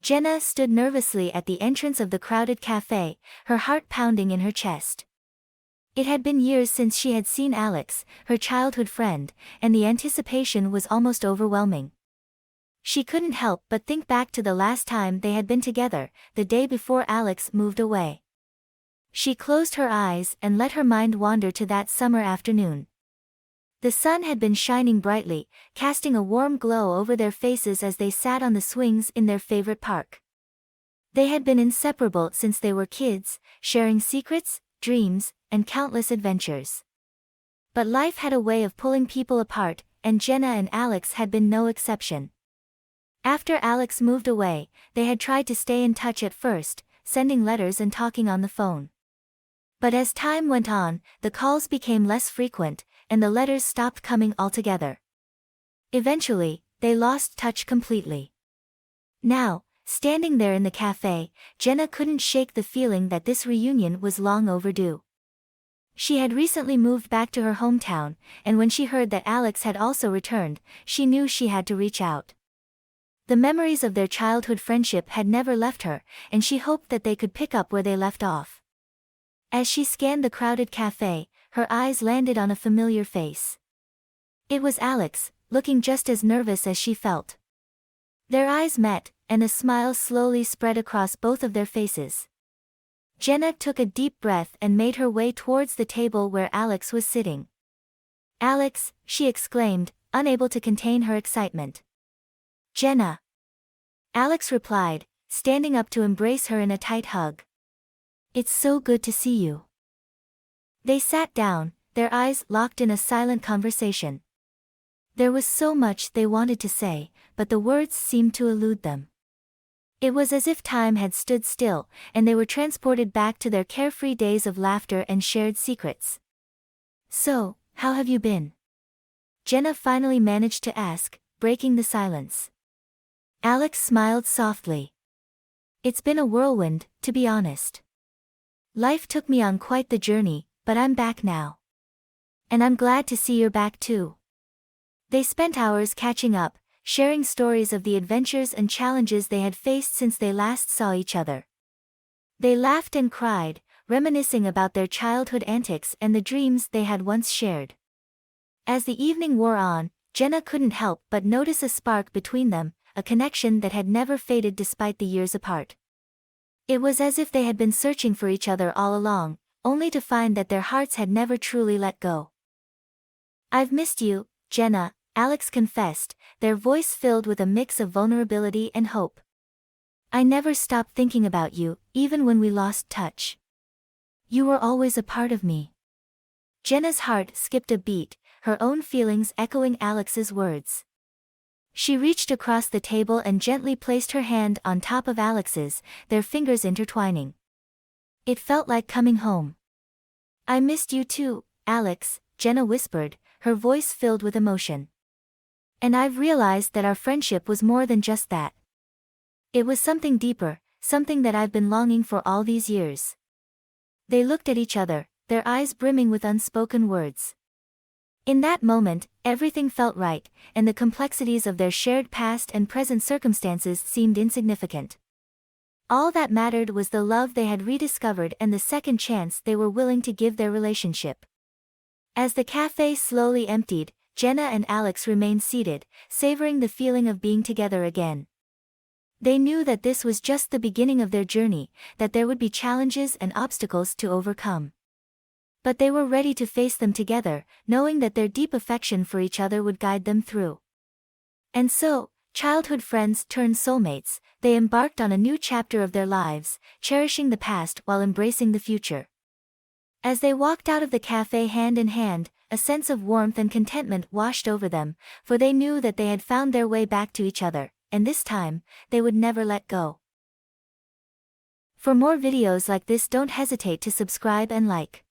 Jenna stood nervously at the entrance of the crowded cafe, her heart pounding in her chest. It had been years since she had seen Alex, her childhood friend, and the anticipation was almost overwhelming. She couldn't help but think back to the last time they had been together, the day before Alex moved away. She closed her eyes and let her mind wander to that summer afternoon. The sun had been shining brightly, casting a warm glow over their faces as they sat on the swings in their favorite park. They had been inseparable since they were kids, sharing secrets, dreams, and countless adventures. But life had a way of pulling people apart, and Jenna and Alex had been no exception. After Alex moved away, they had tried to stay in touch at first, sending letters and talking on the phone. But as time went on, the calls became less frequent, and the letters stopped coming altogether. Eventually, they lost touch completely. Now, standing there in the cafe, Jenna couldn't shake the feeling that this reunion was long overdue. She had recently moved back to her hometown, and when she heard that Alex had also returned, she knew she had to reach out. The memories of their childhood friendship had never left her, and she hoped that they could pick up where they left off. As she scanned the crowded cafe, her eyes landed on a familiar face. It was Alex, looking just as nervous as she felt. Their eyes met, and a smile slowly spread across both of their faces. Jenna took a deep breath and made her way towards the table where Alex was sitting. "Alex," she exclaimed, unable to contain her excitement. "Jenna." Alex replied, standing up to embrace her in a tight hug. "It's so good to see you." They sat down, their eyes locked in a silent conversation. There was so much they wanted to say, but the words seemed to elude them. It was as if time had stood still, and they were transported back to their carefree days of laughter and shared secrets. "So, how have you been?" Jenna finally managed to ask, breaking the silence. Alex smiled softly. "It's been a whirlwind, to be honest. Life took me on quite the journey, but I'm back now. And I'm glad to see you're back too." They spent hours catching up, sharing stories of the adventures and challenges they had faced since they last saw each other. They laughed and cried, reminiscing about their childhood antics and the dreams they had once shared. As the evening wore on, Jenna couldn't help but notice a spark between them, a connection that had never faded despite the years apart. It was as if they had been searching for each other all along, only to find that their hearts had never truly let go. "I've missed you, Jenna," Alex confessed, their voice filled with a mix of vulnerability and hope. "I never stopped thinking about you, even when we lost touch. You were always a part of me." Jenna's heart skipped a beat, her own feelings echoing Alex's words. She reached across the table and gently placed her hand on top of Alex's, their fingers intertwining. It felt like coming home. "I missed you too, Alex," Jenna whispered, her voice filled with emotion. "And I've realized that our friendship was more than just that. It was something deeper, something that I've been longing for all these years." They looked at each other, their eyes brimming with unspoken words. In that moment, everything felt right, and the complexities of their shared past and present circumstances seemed insignificant. All that mattered was the love they had rediscovered and the second chance they were willing to give their relationship. As the cafe slowly emptied, Jenna and Alex remained seated, savoring the feeling of being together again. They knew that this was just the beginning of their journey, that there would be challenges and obstacles to overcome. But they were ready to face them together, knowing that their deep affection for each other would guide them through. And so, childhood friends turned soulmates, they embarked on a new chapter of their lives, cherishing the past while embracing the future. As they walked out of the cafe hand in hand, a sense of warmth and contentment washed over them, for they knew that they had found their way back to each other, and this time, they would never let go. For more videos like this, don't hesitate to subscribe and like.